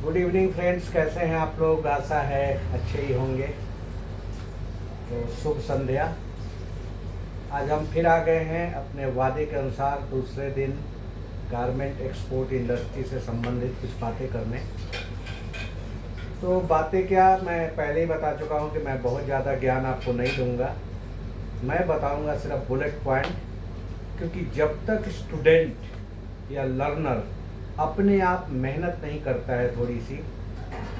Good evening friends, कैसे हैं आप लोग? आशा है अच्छे ही होंगे। तो शुभ संध्या। आज हम फिर आ गए हैं अपने वादे के अनुसार दूसरे दिन गारमेंट एक्सपोर्ट इंडस्ट्री से संबंधित कुछ बातें करने। तो बातें क्या, मैं पहले ही बता चुका हूं कि मैं बहुत ज़्यादा ज्ञान आपको नहीं दूंगा। मैं बताऊंगा सिर्फ बुलेट पॉइंट, क्योंकि जब तक स्टूडेंट या लर्नर अपने आप मेहनत नहीं करता है थोड़ी सी,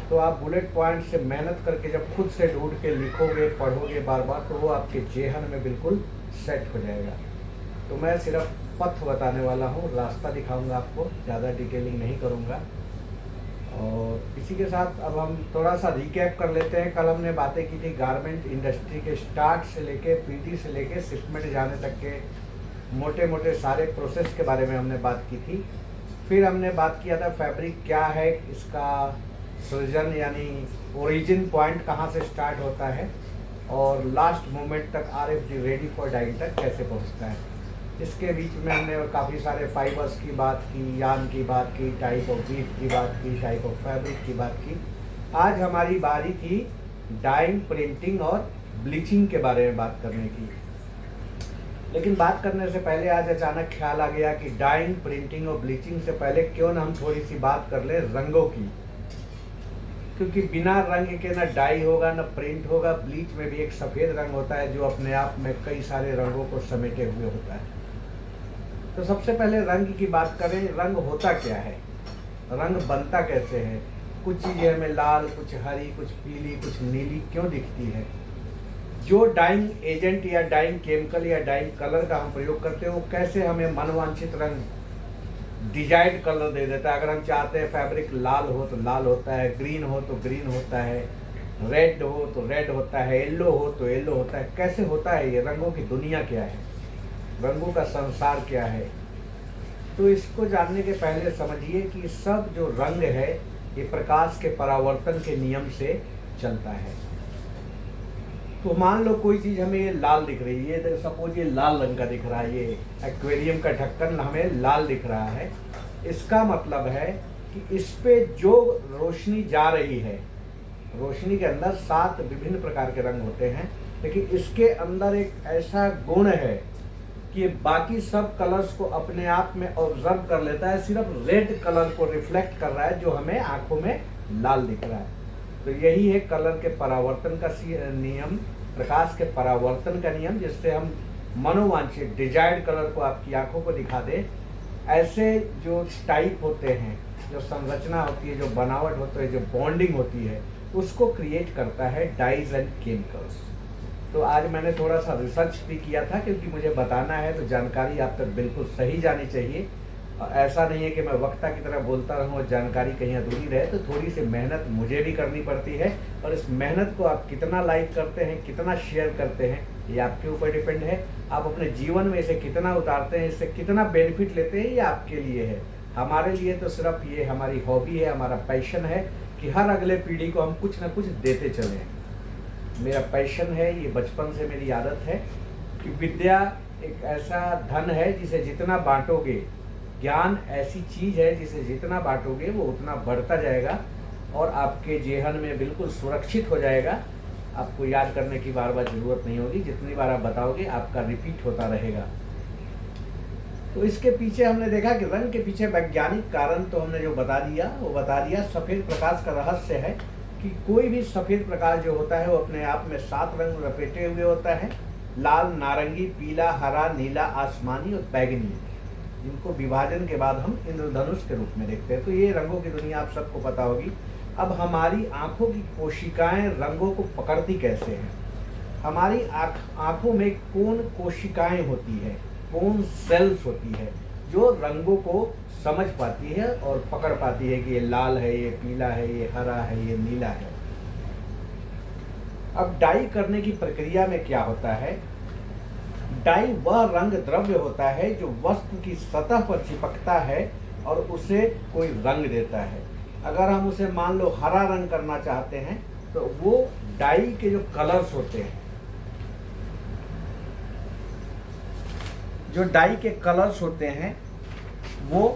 तो आप बुलेट पॉइंट से मेहनत करके जब खुद से ढूंढ के लिखोगे, पढ़ोगे बार बार, तो वो आपके जेहन में बिल्कुल सेट हो जाएगा। तो मैं सिर्फ पथ बताने वाला हूँ, रास्ता दिखाऊंगा आपको, ज़्यादा डिटेलिंग नहीं करूँगा। और इसी के साथ अब हम थोड़ा सा रिकैप कर लेते हैं। कल हमने बातें की थी गारमेंट इंडस्ट्री के स्टार्ट से लेके पीटी से लेके शिपमेंट जाने तक के मोटे मोटे सारे प्रोसेस के बारे में हमने बात की थी। फिर हमने बात किया था फैब्रिक क्या है, इसका सृजन यानी ओरिजिन पॉइंट कहाँ से स्टार्ट होता है और लास्ट मोमेंट तक RFG रेडी फॉर डाइंग तक कैसे पहुँचता है। इसके बीच में हमने काफ़ी सारे फाइबर्स की बात की, यार्न की बात की, टाइप ऑफ वीव की बात की, टाइप ऑफ फैब्रिक की बात की। आज हमारी बारी थी डाइंग, प्रिंटिंग और ब्लीचिंग के बारे में बात करने की। लेकिन बात करने से पहले आज अचानक ख्याल आ गया कि डाइंग, प्रिंटिंग और ब्लीचिंग से पहले क्यों ना हम थोड़ी सी बात कर ले रंगों की, क्योंकि बिना रंग के ना डाई होगा ना प्रिंट होगा। ब्लीच में भी एक सफ़ेद रंग होता है जो अपने आप में कई सारे रंगों को समेटे हुए होता है। तो सबसे पहले रंग की बात करें। रंग होता क्या है, रंग बनता कैसे है? कुछ चीज़ें हमें लाल, कुछ हरी, कुछ पीली, कुछ नीली क्यों दिखती है? जो डाइंग एजेंट या डाइंग केमिकल या डाइंग कलर का हम प्रयोग करते हैं, वो कैसे हमें मनवांछित रंग, डिजायर्ड कलर दे देता है। अगर हम चाहते हैं फैब्रिक लाल हो तो लाल होता है, ग्रीन हो तो ग्रीन होता है, रेड हो तो रेड होता है, येलो हो तो येलो होता है। कैसे होता है ये? रंगों की दुनिया क्या है, रंगों का संसार क्या है? तो इसको जानने के पहले समझिए कि सब जो रंग है ये प्रकाश के परावर्तन के नियम से चलता है। तो मान लो कोई चीज़ हमें ये लाल दिख रही है, ये सपोज ये लाल रंग का दिख रहा है, ये एक्वेरियम का ढक्कन हमें लाल दिख रहा है। इसका मतलब है कि इस पे जो रोशनी जा रही है, रोशनी के अंदर 7 विभिन्न प्रकार के रंग होते हैं, लेकिन इसके अंदर एक ऐसा गुण है कि ये बाकी सब कलर्स को अपने आप में ऑब्जर्व कर लेता है, सिर्फ रेड कलर को रिफ्लेक्ट कर रहा है जो हमें आंखों में लाल दिख रहा है। तो यही है कलर के परावर्तन का नियम, प्रकाश के परावर्तन का नियम, जिससे हम मनोवांछित डिजायर्ड कलर को आपकी आंखों को दिखा दे। ऐसे जो टाइप होते हैं, जो संरचना होती है, जो बनावट होती है, जो बॉन्डिंग होती है, उसको क्रिएट करता है डाइज एंड केमिकल्स। तो आज मैंने थोड़ा सा रिसर्च भी किया था, क्योंकि मुझे बताना है तो जानकारी आप तक बिल्कुल सही जानी चाहिए। और ऐसा नहीं है कि मैं वक्ता की तरह बोलता रहूं और जानकारी कहीं अधूरी रहे। तो थोड़ी सी मेहनत मुझे भी करनी पड़ती है, और इस मेहनत को आप कितना लाइक करते हैं, कितना शेयर करते हैं, ये आपके ऊपर डिपेंड है। आप अपने जीवन में इसे कितना उतारते हैं, इससे कितना बेनिफिट लेते हैं, ये आपके लिए है। हमारे लिए तो सिर्फ ये हमारी हॉबी है, हमारा पैशन है कि हर अगले पीढ़ी को हम कुछ ना कुछ देते चलें। मेरा पैशन है, ये बचपन से मेरी आदत है कि विद्या एक ऐसा धन है जिसे जितना बांटोगे, ज्ञान ऐसी चीज़ है जिसे जितना बांटोगे वो उतना बढ़ता जाएगा और आपके जेहन में बिल्कुल सुरक्षित हो जाएगा। आपको याद करने की बार बार ज़रूरत नहीं होगी, जितनी बार आप बताओगे आपका रिपीट होता रहेगा। तो इसके पीछे हमने देखा कि रंग के पीछे वैज्ञानिक कारण तो हमने जो बता दिया वो बता दिया। सफ़ेद प्रकाश का रहस्य है कि कोई भी सफ़ेद प्रकाश जो होता है वो अपने आप में 7 रंग लपेटे हुए होता है। लाल, नारंगी, पीला, हरा, नीला, आसमानी और बैगनी, जिनको विभाजन के बाद हम इंद्रधनुष के रूप में देखते हैं। तो ये रंगों की दुनिया आप सबको पता होगी। अब हमारी आँखों की कोशिकाएं रंगों को पकड़ती कैसे हैं? हमारी आँखों में कौन कोशिकाएं होती है, कौन सेल्स होती है जो रंगों को समझ पाती है और पकड़ पाती है कि ये लाल है, ये पीला है, ये हरा है, ये नीला है। अब डाई करने की प्रक्रिया में क्या होता है? डाई वह रंग द्रव्य होता है जो वस्तु की सतह पर चिपकता है और उसे कोई रंग देता है। अगर हम उसे मान लो हरा रंग करना चाहते हैं तो वो डाई के जो कलर्स होते हैं, जो डाई के कलर्स होते हैं वो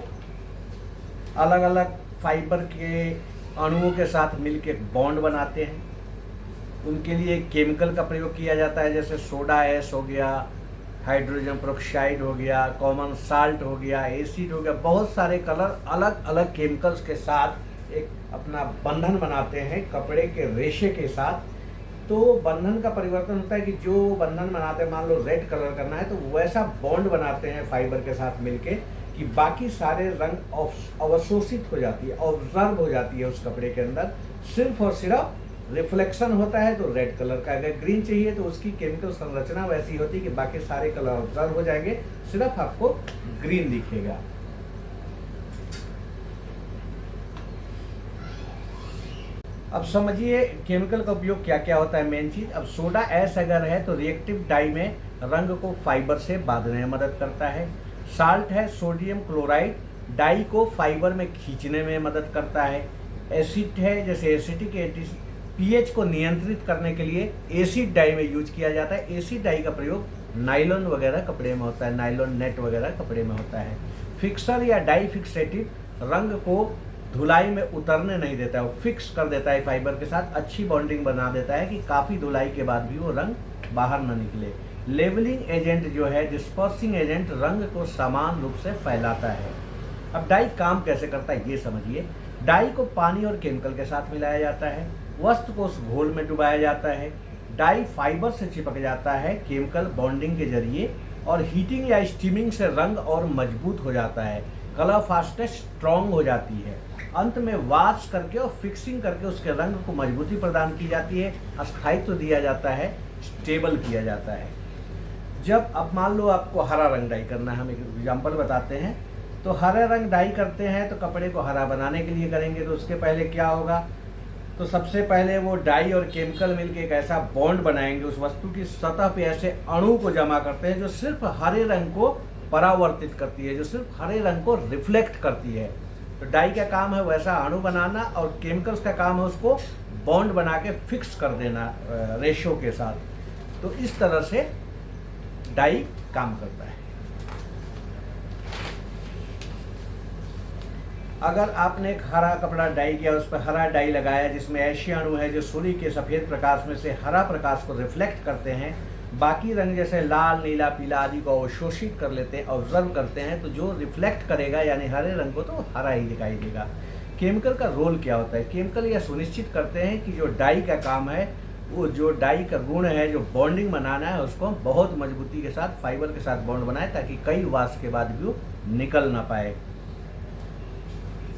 अलग अलग फाइबर के अणुओं के साथ मिलकर बॉन्ड बनाते हैं। उनके लिए केमिकल का प्रयोग किया जाता है, जैसे सोडा ऐश हो गया, हाइड्रोजन पेरोक्साइड हो गया, कॉमन साल्ट हो गया, एसिड हो गया। बहुत सारे कलर अलग अलग केमिकल्स के साथ एक अपना बंधन बनाते हैं कपड़े के रेशे के साथ। तो बंधन का परिवर्तन होता है कि जो बंधन बनाते हैं, मान लो रेड कलर करना है तो वैसा बॉन्ड बनाते हैं फाइबर के साथ मिलके कि बाकी सारे रंग अवशोषित हो जाती है, ऑब्जर्व हो जाती है उस कपड़े के अंदर। सिर्फ और सिर्फ रिफ्लेक्शन होता है तो रेड कलर का। अगर ग्रीन चाहिए तो उसकी केमिकल संरचना वैसी होती है कि बाकी सारे कलर ऑब्जर्व हो जाएंगे, सिर्फ आपको ग्रीन दिखेगा। अब समझिए केमिकल का उपयोग क्या क्या होता है। मेन चीज, अब सोडा ऐश अगर है तो रिएक्टिव डाई में रंग को फाइबर से बांधने में मदद करता है। साल्ट है सोडियम क्लोराइड, डाई को फाइबर में खींचने में मदद करता है। एसिड है जैसे एसिटिक पीएच को नियंत्रित करने के लिए एसिड डाई में यूज किया जाता है। एसिड डाई का प्रयोग नायलॉन वगैरह कपड़े में होता है, नायलॉन नेट वगैरह कपड़े में होता है। फिक्सर या डाई फिक्सेटिव रंग को धुलाई में उतरने नहीं देता है, वो फिक्स कर देता है फाइबर के साथ, अच्छी बॉन्डिंग बना देता है कि काफ़ी धुलाई के बाद भी वो रंग बाहर न निकले। लेवलिंग एजेंट जो है, डिस्पर्सिंग एजेंट, रंग को समान रूप से फैलाता है। अब डाई काम कैसे करता है ये समझिए। डाई को पानी और केमिकल के साथ मिलाया जाता है, वस्त्र को उस घोल में डुबाया जाता है, डाई फाइबर से चिपक जाता है केमिकल बॉन्डिंग के जरिए, और हीटिंग या स्टीमिंग से रंग और मजबूत हो जाता है, कलर फास्टेस्ट स्ट्रॉन्ग हो जाती है। अंत में वॉश करके और फिक्सिंग करके उसके रंग को मजबूती प्रदान की जाती है, स्थायित्व दिया जाता है, स्टेबल किया जाता है। जब अब मान लो आपको हरा रंग डाई करना है, हम एक एग्जाम्पल बताते हैं। तो हरा रंग डाई करते हैं तो कपड़े को हरा बनाने के लिए करेंगे, तो उसके पहले क्या होगा, तो सबसे पहले वो डाई और केमिकल मिलकर एक ऐसा बॉन्ड बनाएंगे, उस वस्तु की सतह पे ऐसे अणु को जमा करते हैं जो सिर्फ हरे रंग को परावर्तित करती है, जो सिर्फ हरे रंग को रिफ्लेक्ट करती है। तो डाई का काम है वैसा अणु बनाना, और केमिकल्स का काम है उसको बॉन्ड बना के फिक्स कर देना रेशो के साथ। तो इस तरह से डाई काम करता है। अगर आपने एक हरा कपड़ा डाई किया, उस पर हरा डाई लगाया जिसमें ऐसे अणु है जो सूर्य के सफ़ेद प्रकाश में से हरा प्रकाश को रिफ्लेक्ट करते हैं, बाकी रंग जैसे लाल, नीला, पीला आदि को अवशोषित कर लेते हैं, ऑब्जर्व करते हैं, तो जो रिफ्लेक्ट करेगा यानी हरे रंग को तो हरा ही दिखाई देगा। केमिकल का रोल क्या होता है? केमिकल यह सुनिश्चित करते हैं कि जो डाई का काम है, वो जो डाई का गुण है, जो बॉन्डिंग बनाना है, उसको बहुत मजबूती के साथ फाइबर के साथ बॉन्ड बनाए ताकि कई वॉश के बाद भी वो निकल ना पाए।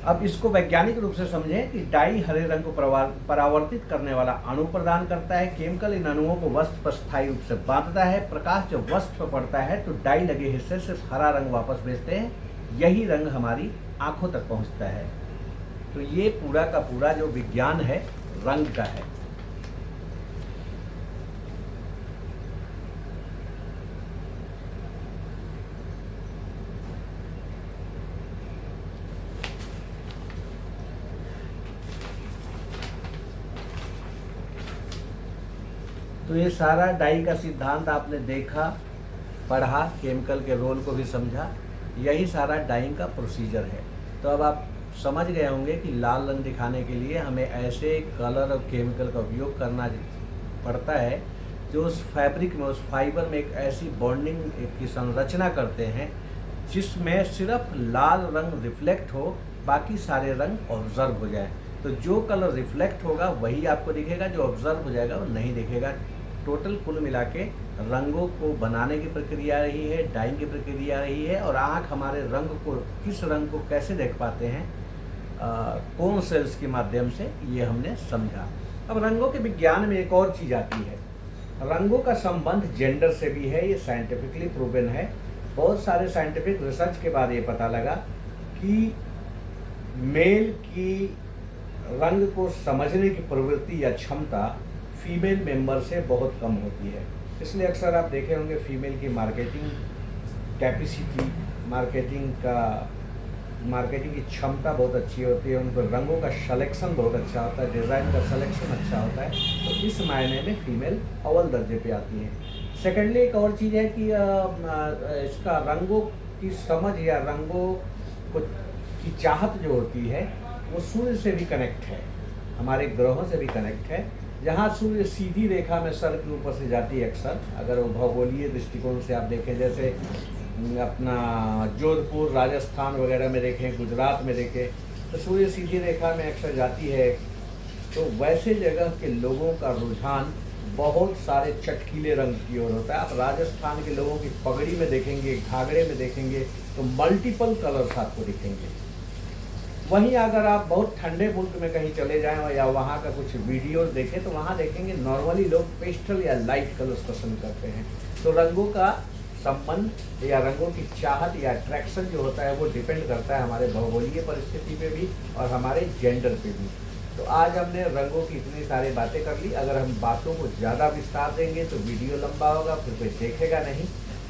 अब इसको वैज्ञानिक रूप से समझें कि डाई हरे रंग को परावर्तित करने वाला अणु प्रदान करता है। केमिकल इन अणुओं को वस्त्र पर स्थायी रूप से बांधता है। प्रकाश जब वस्त्र पर पड़ता है तो डाई लगे हिस्से सिर्फ हरा रंग वापस भेजते हैं, यही रंग हमारी आंखों तक पहुंचता है। तो ये पूरा का पूरा जो विज्ञान है रंग का है। तो ये सारा डाई का सिद्धांत आपने देखा, पढ़ा, केमिकल के रोल को भी समझा, यही सारा डाइंग का प्रोसीजर है। तो अब आप समझ गए होंगे कि लाल रंग दिखाने के लिए हमें ऐसे कलर और केमिकल का उपयोग करना पड़ता है जो उस फैब्रिक में, उस फाइबर में एक ऐसी बॉन्डिंग की संरचना करते हैं जिसमें सिर्फ लाल रंग रिफ्लेक्ट हो, बाकी सारे रंग ऑब्जर्व हो जाए। तो जो कलर रिफ्लेक्ट होगा वही आपको दिखेगा, जो ऑब्जर्व हो जाएगा वो नहीं दिखेगा। टोटल कुल मिला के रंगों को बनाने की प्रक्रिया रही है, डाइंग की प्रक्रिया रही है, और आँख हमारे रंग को, किस रंग को कैसे देख पाते हैं, कौन सेल्स के माध्यम से, ये हमने समझा। अब रंगों के विज्ञान में एक और चीज़ आती है। रंगों का संबंध जेंडर से भी है, ये साइंटिफिकली प्रूवन है। बहुत सारे साइंटिफिक रिसर्च के बाद ये पता लगा कि मेल की रंग को समझने की प्रवृत्ति या क्षमता फीमेल मेंबर से बहुत कम होती है। इसलिए अक्सर आप देखे होंगे फीमेल की मार्केटिंग कैपेसिटी, मार्केटिंग की क्षमता बहुत अच्छी होती है, उनको रंगों का सिलेक्शन बहुत अच्छा होता है, डिज़ाइन का सिलेक्शन अच्छा होता है। तो इस मायने में फीमेल अव्वल दर्जे पे आती है। सेकेंडली एक और चीज़ है कि इसका रंगों की समझ या रंगों को की चाहत जो होती है वो सूर्य से भी कनेक्ट है, हमारे ग्रहों से भी कनेक्ट है। जहाँ सूर्य सीधी रेखा में सर के ऊपर से जाती है अक्सर, अगर वो भौगोलीय दृष्टिकोण से आप देखें, जैसे अपना जोधपुर राजस्थान वगैरह में देखें, गुजरात में देखें, तो सूर्य सीधी रेखा में अक्सर जाती है। तो वैसे जगह के लोगों का रुझान बहुत सारे चटकीले रंग की ओर होता है। आप राजस्थान के लोगों की पगड़ी में देखेंगे, घाघरे में देखेंगे, तो मल्टीपल कलर्स आपको दिखेंगे। वहीं अगर आप बहुत ठंडे मुल्क में कहीं चले जाएं या वहाँ का कुछ वीडियोस देखें, तो वहाँ देखेंगे नॉर्मली लोग पेस्टल या लाइट कलर्स पसंद करते हैं। तो रंगों का संबंध या रंगों की चाहत या अट्रैक्शन जो होता है वो डिपेंड करता है हमारे भौगोलिक परिस्थिति पे भी और हमारे जेंडर पे भी। तो आज हमने रंगों की इतनी सारी बातें कर ली। अगर हम बातों को ज़्यादा विस्तार देंगे तो वीडियो लंबा होगा, फिर कोई देखेगा नहीं।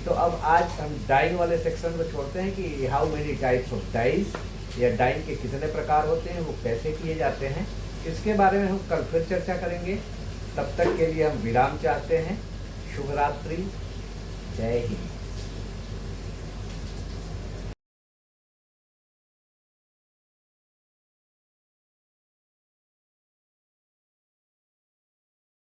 तो अब आज हम डाइंग वाले सेक्शन में छोड़ते हैं कि how many types of dyes, या डाइंग के कितने प्रकार होते हैं, वो कैसे किए जाते हैं, इसके बारे में हम कल फिर चर्चा करेंगे। तब तक के लिए हम विराम चाहते हैं। शुभ रात्रि, जय हिंद।